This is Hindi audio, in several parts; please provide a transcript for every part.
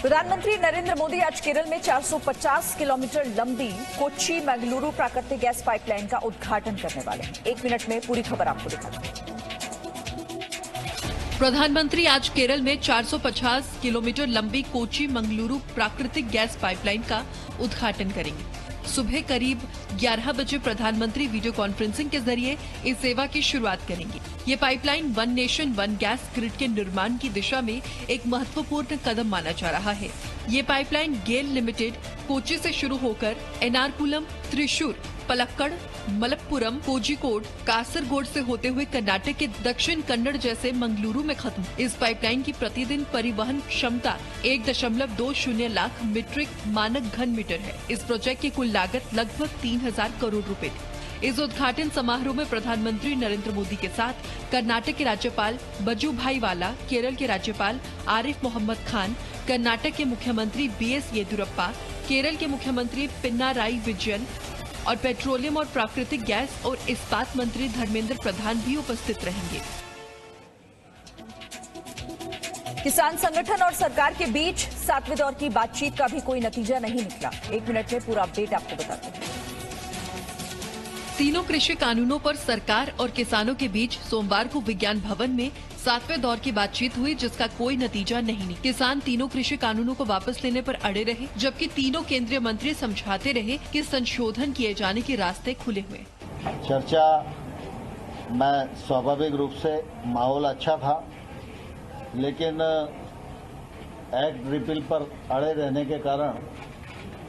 प्रधानमंत्री नरेंद्र मोदी आज केरल में 450 किलोमीटर लंबी कोच्चि मंगलुरु प्राकृतिक गैस पाइपलाइन का उद्घाटन करने वाले हैं। 1 मिनट में पूरी खबर आपको दिखाते हैं। प्रधानमंत्री आज केरल में 450 किलोमीटर लंबी कोच्चि मंगलुरु प्राकृतिक गैस पाइपलाइन का उद्घाटन करेंगे। सुबह करीब 11 बजे प्रधानमंत्री वीडियो कॉन्फ्रेंसिंग के जरिए इस सेवा की शुरुआत करेंगे। ये pipeline one nation one gas grid के निर्माण की दिशा में एक महत्वपूर्ण कदम माना जा रहा है। ये पाइपलाइन गेल लिमिटेड कोच्चि से शुरू होकर एर्नाकुलम, त्रिशूर, पलक्कड़, मलप्पुरम, कोझिकोड, कासरगोड से होते हुए कर्नाटक के दक्षिण कन्नड़ जैसे मंगलुरु में खत्म। इस पाइपलाइन की प्रतिदिन परिवहन क्षमता 1.20 लाख मीट्रिक मानक घन मीटर है। इस प्रोजेक्ट की कुल लागत लगभग 3000 करोड़ रुपए थी। इस उद्घाटन समारोह में प्रधानमंत्री नरेंद्र मोदी के साथ कर्नाटक के राज्यपाल वजुभाई वाला, केरल के राज्यपाल आरिफ मोहम्मद खान, कर्नाटक के मुख्यमंत्री BS येदियुरप्पा, केरल के मुख्यमंत्री पिनाराई विजयन और पेट्रोलियम और प्राकृतिक गैस और इस्पात मंत्री धर्मेंद्र प्रधान भी उपस्थित रहेंगे। किसान संगठन और सरकार के बीच 7वें दौर की बातचीत का भी कोई नतीजा नहीं निकला। 1 मिनट में पूरा अपडेट आपको बताते हैं। तीनों कृषि कानूनों पर सरकार और किसानों के बीच सोमवार को विज्ञान भवन में 7वें दौर की बातचीत हुई, जिसका कोई नतीजा नहीं निकला। किसान तीनों कृषि कानूनों को वापस लेने पर अड़े रहे, जबकि तीनों केंद्रीय मंत्री समझाते रहे कि संशोधन किए जाने के रास्ते खुले हुए। चर्चा में स्वाभाविक रूप से माहौल अच्छा था, लेकिन एक्ट रिपील पर अड़े रहने के कारण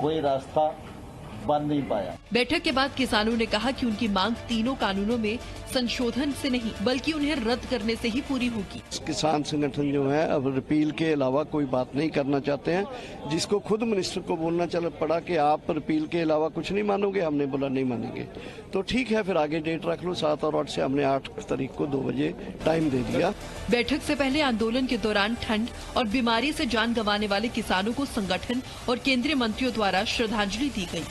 कोई रास्ता बन नहीं पाया। बैठक के बाद किसानों ने कहा कि उनकी मांग तीनों कानूनों में संशोधन से नहीं बल्कि उन्हें रद्द करने से ही पूरी होगी। किसान संगठन जो है अब रिपील के अलावा कोई बात नहीं करना चाहते हैं, जिसको खुद मिनिस्टर को बोलना चल पड़ा कि आप रिपील के अलावा कुछ नहीं मानोगे। हमने बोला नहीं मानेंगे, तो ठीक है फिर आगे डेट रख लो। 7 और 8 से हमने 8 तारीख को 2 बजे टाइम दे दिया। बैठक से पहले आंदोलन के दौरान ठंड और बीमारी से जान गंवाने वाले किसानों को संगठन और केंद्रीय मंत्रियों द्वारा श्रद्धांजलि दी गई।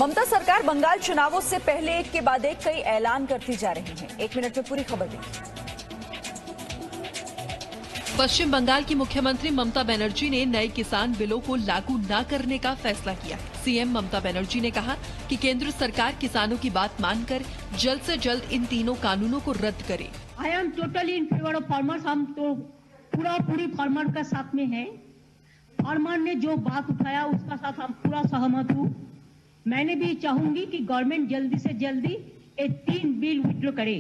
ममता सरकार बंगाल चुनावों से पहले एक के बाद एक कई ऐलान करती जा रही है। 1 मिनट में पूरी खबर देखिए। पश्चिम बंगाल की मुख्यमंत्री ममता बनर्जी ने नए किसान बिलों को लागू न करने का फैसला किया है। सीएम ममता बनर्जी ने कहा कि केंद्र सरकार किसानों की बात मानकर जल्द से जल्द इन तीनों कानूनों को रद्द करे। I am totally in favour of farmers. हम तो पूरी फार्मर का साथ में है। फार्मर ने जो बात उठाया उसका साथ हम पूरा सहमत हूँ। मैंने भी चाहूंगी कि गवर्नमेंट जल्दी से जल्दी ये 3 बिल विड्रॉ करे,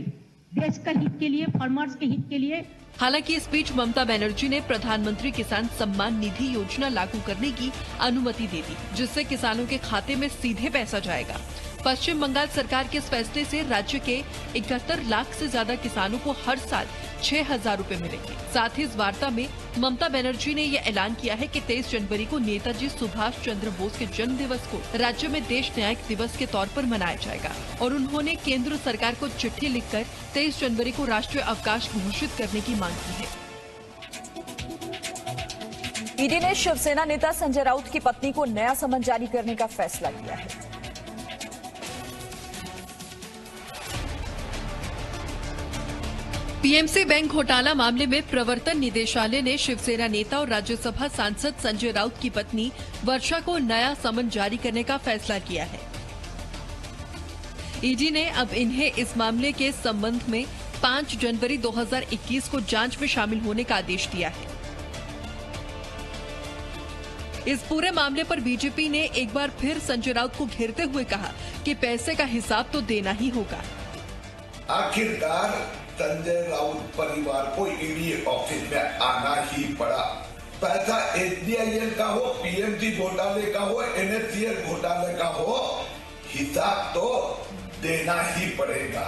देश का हित के लिए, फार्मर्स के हित के लिए। हालांकि इस बीच ममता बनर्जी ने प्रधानमंत्री किसान सम्मान निधि योजना लागू करने की अनुमति दे दी, जिससे किसानों के खाते में सीधे पैसा जाएगा। पश्चिम बंगाल सरकार के इस फैसले से राज्य के 71 लाख से ज्यादा किसानों को हर साल 6000 रुपए मिलेंगे। साथ ही इस वार्ता में ममता बनर्जी ने यह ऐलान किया है कि 23 जनवरी को नेताजी सुभाष चंद्र बोस के जन्म दिवस को राज्य में देश न्यायिक दिवस के तौर पर मनाया जाएगा और उन्होंने केंद्र सरकार को चिट्ठी लिखकर 23 जनवरी को राष्ट्रीय अवकाश घोषित करने की मांग की है। ईडी ने शिवसेना नेता संजय राउत की पत्नी को नया समन जारी करने का फैसला किया है। पीएमसी बैंक घोटाला मामले में प्रवर्तन निदेशालय ने शिवसेना नेता और राज्यसभा सांसद संजय राउत की पत्नी वर्षा को नया समन जारी करने का फैसला किया है। ईडी ने अब इन्हें इस मामले के संबंध में 5 जनवरी 2021 को जांच में शामिल होने का आदेश दिया है। इस पूरे मामले पर बीजेपी ने एक बार फिर संजय राउत को घेरते हुए कहा कि पैसे का हिसाब तो देना ही होगा। आखिरकार संजय राउत परिवार को ईडी ऑफिस में आना ही पड़ा। पैसा SBIL का हो, PMC घोटाले का हो, NSCL घोटाले का हो, हिसाब तो देना ही पड़ेगा।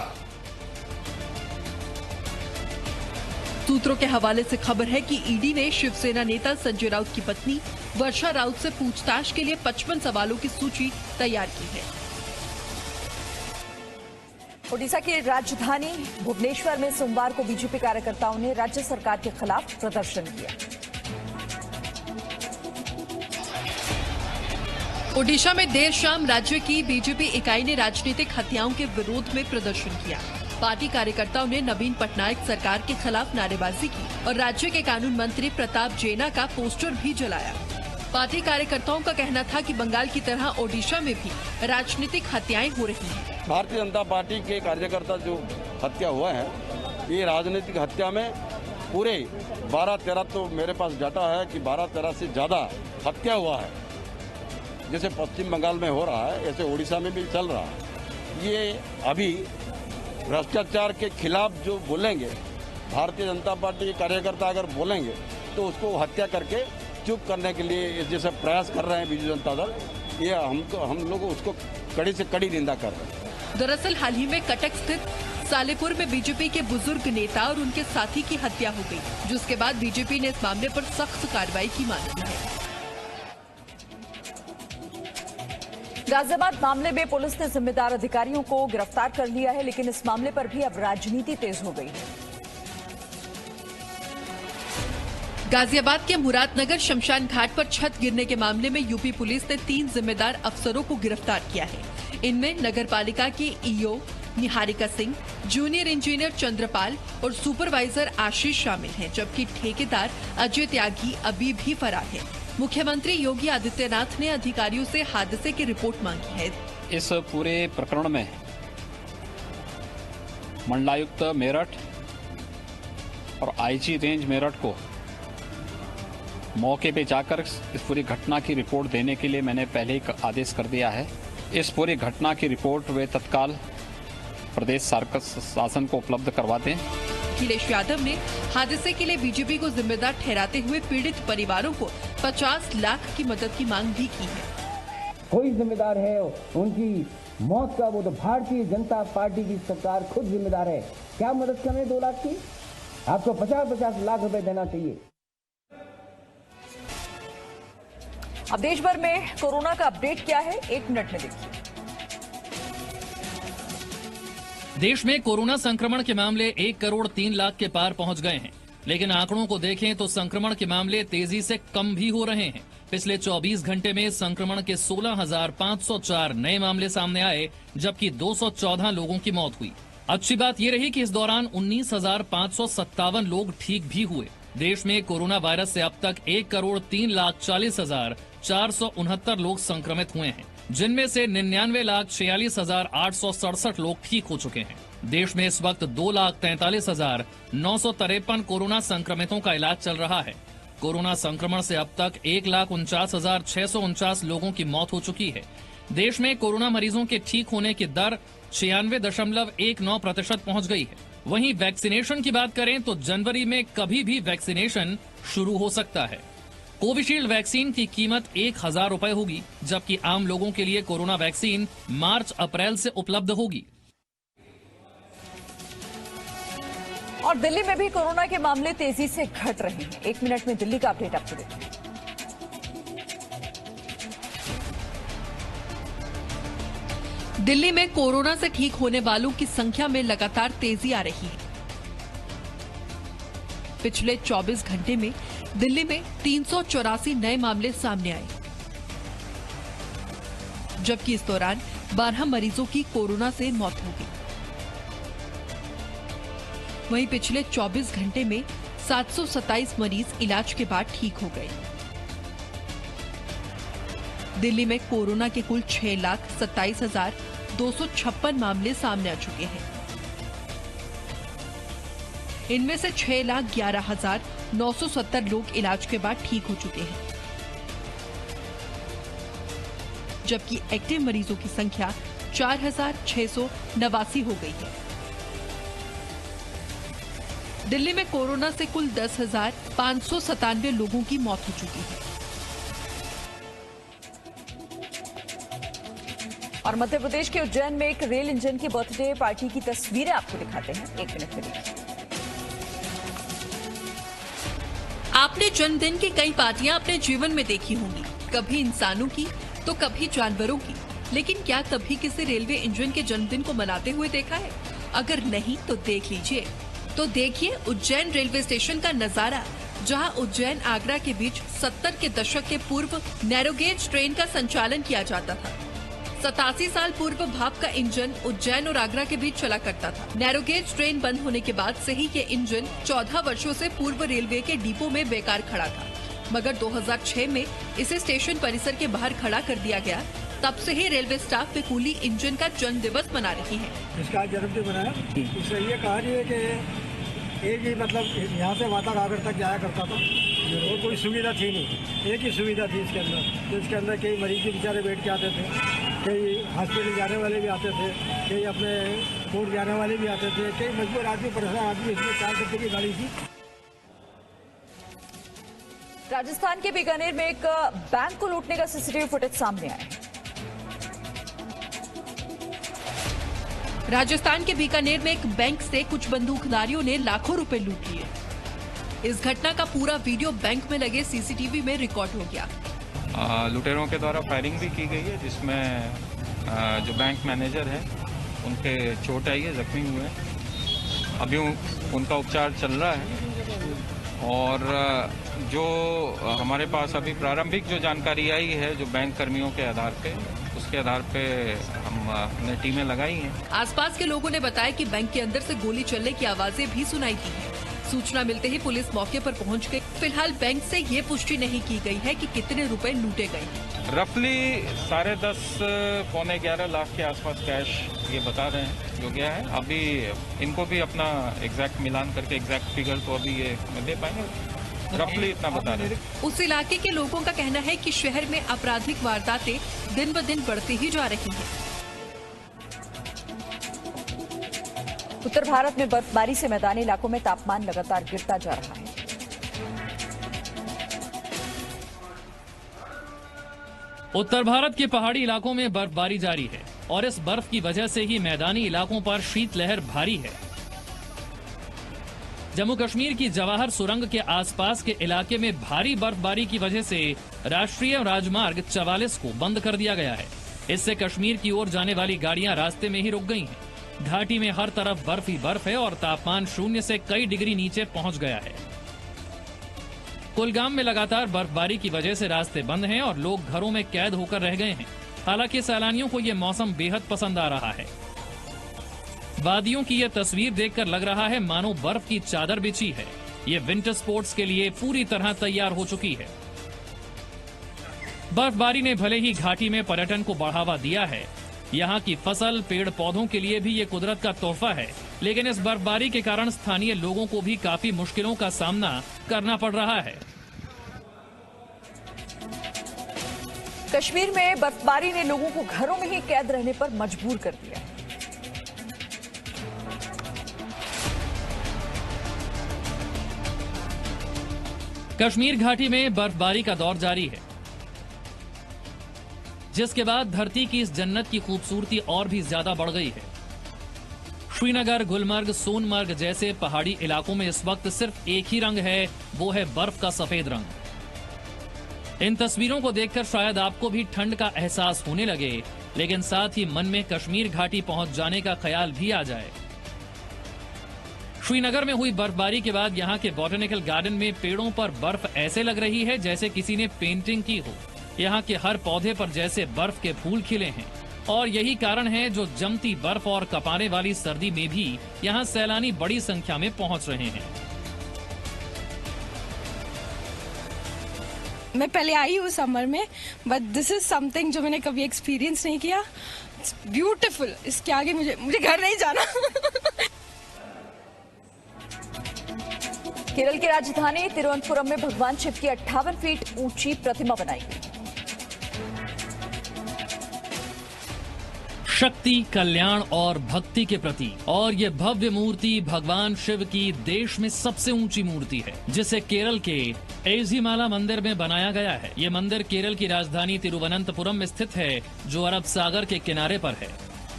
सूत्रों के हवाले से खबर है कि ईडी ने शिवसेना नेता संजय राउत की पत्नी वर्षा राउत से पूछताछ के लिए 55 सवालों की सूची तैयार की है। ओडिशा की राजधानी भुवनेश्वर में सोमवार को बीजेपी कार्यकर्ताओं ने राज्य सरकार के खिलाफ प्रदर्शन किया। ओडिशा में देर शाम राज्य की बीजेपी इकाई ने राजनीतिक हत्याओं के विरोध में प्रदर्शन किया। पार्टी कार्यकर्ताओं ने नवीन पटनायक सरकार के खिलाफ नारेबाजी की और राज्य के कानून मंत्री प्रताप जेना का पोस्टर भी जलाया। पार्टी कार्यकर्ताओं का कहना था कि बंगाल की तरह ओडिशा में भी राजनीतिक हत्याएं हो रही हैं। भारतीय जनता पार्टी के कार्यकर्ता जो हत्या हुआ है, ये राजनीतिक हत्या में पूरे 12-13 तो मेरे पास डाटा है कि 12-13 से ज्यादा हत्या हुआ है। जैसे पश्चिम बंगाल में हो रहा है, ऐसे ओडिशा में भी चल रहा है। ये अभी भ्रष्टाचार के खिलाफ जो बोलेंगे, भारतीय जनता पार्टी के कार्यकर्ता अगर बोलेंगे तो उसको हत्या करके चुप करने के लिए जैसे प्रयास कर रहे हैं बीजू जनता दल, ये हम लोग उसको कड़ी से कड़ी निंदा कर रहे हैं। दरअसल हाल ही में कटक स्थित सालेपुर में बीजेपी के बुजुर्ग नेता और उनके साथी की हत्या हो गई, जिसके बाद बीजेपी ने इस मामले पर सख्त कार्रवाई की मांग की है। गाजियाबाद मामले में पुलिस ने जिम्मेदार अधिकारियों को गिरफ्तार कर लिया है, लेकिन इस मामले पर भी अब राजनीति तेज हो गई है। गाजियाबाद के मुरादनगर शमशान घाट पर छत गिरने के मामले में यूपी पुलिस ने 3 जिम्मेदार अफसरों को गिरफ्तार किया है। इनमें नगरपालिका की EO Niharika Singh, junior engineer Chandrapal और सुपरवाइजर आशीष शामिल हैं, जबकि ठेकेदार अजय त्यागी अभी भी फरार है। मुख्यमंत्री योगी आदित्यनाथ ने अधिकारियों से हादसे की रिपोर्ट मांगी है। इस पूरे प्रकरण में मंडलायुक्त मेरठ और आईजी रेंज मेरठ को मौके पे जाकर इस पूरी घटना की रिपोर्ट देने के लिए मैंने पहले ही आदेश कर दिया है। इस पूरी घटना की रिपोर्ट वे तत्काल प्रदेश शासन को उपलब्ध करवा दें। अखिलेश यादव ने हादसे के लिए बीजेपी को जिम्मेदार ठहराते हुए पीड़ित परिवारों को 50 लाख की मदद की मांग भी की है। कोई जिम्मेदार है उनकी मौत का, वो तो भारतीय जनता पार्टी की सरकार खुद जिम्मेदार है। क्या मदद करने 2 लाख की? आपको 50-50 लाख रुपए देना चाहिए। अब देश भर में कोरोना का अपडेट क्या है, 1 मिनट में देखिए। देश में कोरोना संक्रमण के मामले 1 करोड़ 3 लाख के पार पहुंच गए हैं, लेकिन आंकड़ों को देखें तो संक्रमण के मामले तेजी से कम भी हो रहे हैं। पिछले 24 घंटे में संक्रमण के 16,504 नए मामले सामने आए, जबकि 214 लोगों की मौत हुई। अच्छी बात यह रही कि इस दौरान 19,557 लोग ठीक भी हुए। देश में कोरोना वायरस से अब तक 1 करोड़ 3,40,469 लोग संक्रमित हुए हैं, जिनमें से 99,46,867 लोग ठीक हो चुके हैं। देश में इस वक्त 2,43,953 कोरोना संक्रमितों का इलाज चल रहा है। कोरोना संक्रमण से अब तक 1,49,649 लोगों की मौत हो चुकी है। देश में कोरोना मरीजों के ठीक होने की दर 96.19% पहुंच गई है। वहीं वैक्सीनेशन की बात करें तो जनवरी में कभी भी वैक्सीनेशन शुरू हो सकता है। कोविशील्ड वैक्सीन की कीमत 1,000 रुपए होगी, जबकि आम लोगों के लिए कोरोना वैक्सीन मार्च-अप्रैल से उपलब्ध होगी। और दिल्ली में भी कोरोना के मामले तेजी से घट रहे हैं। 1 मिनट में दिल्ली का अपडेट आपको देते हैं। दिल्ली में कोरोना से ठीक होने वालों की संख्या में लगातार तेजी आ रही है। पिछले 24 घंटे में दिल्ली में 384 नए मामले सामने आए, जबकि इस दौरान 12 मरीजों की कोरोना से मौत हो गई। वहीं पिछले 24 घंटे में 727 मरीज इलाज के बाद ठीक हो गए। दिल्ली में कोरोना के कुल 6,27,256 मामले सामने आ चुके हैं। इनमें से 6,11,970 लोग इलाज के बाद ठीक हो चुके हैं, जबकि एक्टिव मरीजों की संख्या 4,689 हो गई है। दिल्ली में कोरोना से कुल 10,597 लोगों की मौत हो चुकी है। और मध्य प्रदेश के उज्जैन में एक रेल इंजन की बर्थडे पार्टी की तस्वीरें आपको दिखाते हैं। 1 मिनट में देखिए। आपने जन्मदिन की कई पार्टियां अपने जीवन में देखी होंगी, कभी इंसानों की तो कभी जानवरों की, लेकिन क्या कभी किसी रेलवे इंजन के जन्मदिन को मनाते हुए देखा है? अगर नहीं तो देख लीजिए। तो देखिए उज्जैन रेलवे स्टेशन का नजारा, जहां उज्जैन आगरा के बीच 70 के दशक के पूर्व नैरोगेज ट्रेन का संचालन किया जाता था। 87 साल पूर्व भाप का इंजन उज्जैन और आगरा के बीच चला करता था। नैरोगेज ट्रेन बंद होने के बाद से ही ये इंजन 14 वर्षों से पूर्व रेलवे के डिपो में बेकार खड़ा था, मगर 2006 में इसे स्टेशन परिसर के बाहर खड़ा कर दिया गया। तब से ही रेलवे स्टाफ पे कूली इंजन का जन्म दिवस मना रही है। इसका जन्मदिन मनाया, इससे ये कहानी है कि एक ही मतलब यहाँ से माता आगरा तक जाया करता था और कोई सुविधा थी नहीं, एक ही सुविधा थी इसके अंदर। तो इसके अंदर कई मरीज भी बेचारे बैठ के आते थे, कई हॉस्पिटल जाने वाले भी आते थे, कई अपने कोर्ट जाने वाले भी आते थे, कई मजबूर आदमी परेशान आदमी। इसमें 4 चक्के की गाड़ी थी। राजस्थान के बीकानेर में एक बैंक को लूटने का सीसीटीवी फुटेज सामने आया। राजस्थान के बीकानेर में एक बैंक से कुछ बंदूकधारियों ने लाखों रुपए लूट लिए। इस घटना का पूरा वीडियो बैंक में लगे सीसीटीवी में रिकॉर्ड हो गया। लुटेरों के द्वारा फायरिंग भी की गई है, जिसमें जो बैंक मैनेजर है उनके चोट आई है, जख्मी हुए हैं। अभी उनका उपचार चल रहा है और जो हमारे पास अभी प्रारंभिक जो जानकारी आई है जो बैंक कर्मियों के आधार पे, उसके आधार पे हमने टीमें लगाई हैं। आसपास के लोगों ने बताया कि बैंक के अंदर से गोली चलने की आवाजें भी सुनाई दी हैं। सूचना मिलते ही पुलिस मौके पर पहुंच गई। फिलहाल बैंक से ये पुष्टि नहीं की गई है कि कितने रुपए लूटे गए हैं। रफली 10.5 पौने 11 लाख के आसपास कैश ये बता रहे हैं जो गया है। अभी इनको भी अपना एग्जैक्ट मिलान करके एग्जैक्ट फिगर तो अभी ये दे पाएंगे, रफली इतना बता रहे हैं। उस इलाके के लोगों का कहना है कि शहर में आपराधिक वारदातें दिन ब दिन बढ़ती ही जा रही हैं। उत्तर भारत में बर्फबारी से मैदानी इलाकों में तापमान लगातार गिरता जा रहा है। उत्तर भारत के पहाड़ी इलाकों में बर्फबारी जारी है और इस बर्फ की वजह से ही मैदानी इलाकों पर शीतलहर भारी है। जम्मू कश्मीर की जवाहर सुरंग के आसपास के इलाके में भारी बर्फबारी की वजह से राष्ट्रीय राजमार्ग 44 को बंद कर दिया गया है। इससे कश्मीर की ओर जाने वाली गाड़ियां रास्ते में ही रुक गई हैं। घाटी में हर तरफ बर्फ ही बर्फ है और तापमान 0 से कई डिग्री नीचे पहुंच गया है। कुलगाम में लगातार बर्फबारी की वजह से रास्ते बंद हैं और लोग घरों में कैद होकर रह गए हैं। हालांकि सैलानियों को ये मौसम बेहद पसंद आ रहा है। वादियों की ये तस्वीर देखकर लग रहा है मानो बर्फ की चादर बिछी है। ये विंटर स्पोर्ट्स के लिए पूरी तरह तैयार हो चुकी है। बर्फबारी ने भले ही घाटी में पर्यटन को बढ़ावा दिया है, यहाँ की फसल पेड़ पौधों के लिए भी ये कुदरत का तोहफा है, लेकिन इस बर्फबारी के कारण स्थानीय लोगों को भी काफी मुश्किलों का सामना करना पड़ रहा है। कश्मीर में बर्फबारी ने लोगों को घरों में ही कैद रहने पर मजबूर कर दिया है। कश्मीर घाटी में बर्फबारी का दौर जारी है, जिसके बाद धरती की इस जन्नत की खूबसूरती और भी ज्यादा बढ़ गई है। श्रीनगर, गुलमर्ग, सोनमर्ग जैसे पहाड़ी इलाकों में इस वक्त सिर्फ एक ही रंग है, वो है बर्फ का सफेद रंग। इन तस्वीरों को देखकर शायद आपको भी ठंड का एहसास होने लगे, लेकिन साथ ही मन में कश्मीर घाटी पहुंच जाने का ख्याल भी आ जाए। श्रीनगर में हुई बर्फबारी के बाद यहाँ के बॉटनिकल गार्डन में पेड़ों पर बर्फ ऐसे लग रही है जैसे किसी ने पेंटिंग की हो। यहाँ के हर पौधे पर जैसे बर्फ के फूल खिले हैं और यही कारण है जो जमती बर्फ और कपाने वाली सर्दी में भी यहाँ सैलानी बड़ी संख्या में पहुँच रहे हैं। मैं पहले आई हूँ समर में, बट दिस इज समथिंग जो मैंने कभी एक्सपीरियंस नहीं किया। It's beautiful. इसके आगे मुझे घर नहीं जाना। केरल की राजधानी तिरुवनंतपुरम में भगवान शिव की 58 फीट ऊंची प्रतिमा बनाई गई। शक्ति, कल्याण और भक्ति के प्रतीक और ये भव्य मूर्ति भगवान शिव की देश में सबसे ऊंची मूर्ति है, जिसे केरल के एझिमाला मंदिर में बनाया गया है। ये मंदिर केरल की राजधानी तिरुवनंतपुरम में स्थित है, जो अरब सागर के किनारे पर है।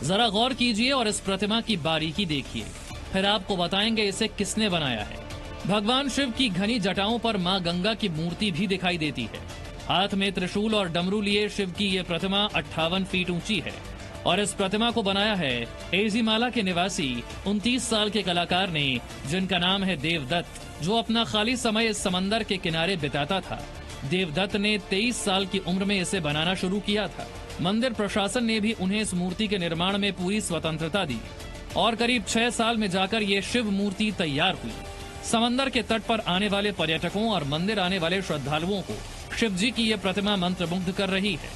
जरा गौर कीजिए और इस प्रतिमा की बारीकी देखिए, फिर आपको बताएंगे इसे किसने बनाया है। भगवान शिव की घनी जटाओं पर मां गंगा की मूर्ति भी दिखाई देती है। हाथ में त्रिशूल और डमरू लिए शिव की ये प्रतिमा 58 फीट ऊंची है और इस प्रतिमा को बनाया है एझिमाला के निवासी 29 साल के कलाकार ने, जिनका नाम है देवदत्त, जो अपना खाली समय इस समंदर के किनारे बिताता था। देवदत्त ने 23 साल की उम्र में इसे बनाना शुरू किया था। मंदिर प्रशासन ने भी उन्हें इस मूर्ति के निर्माण में पूरी स्वतंत्रता दी और करीब 6 साल में जाकर ये शिव मूर्ति तैयार हुई। समंदर के तट पर आने वाले पर्यटकों और मंदिर आने वाले श्रद्धालुओं को शिव जी की ये प्रतिमा मंत्रमुग्ध कर रही है।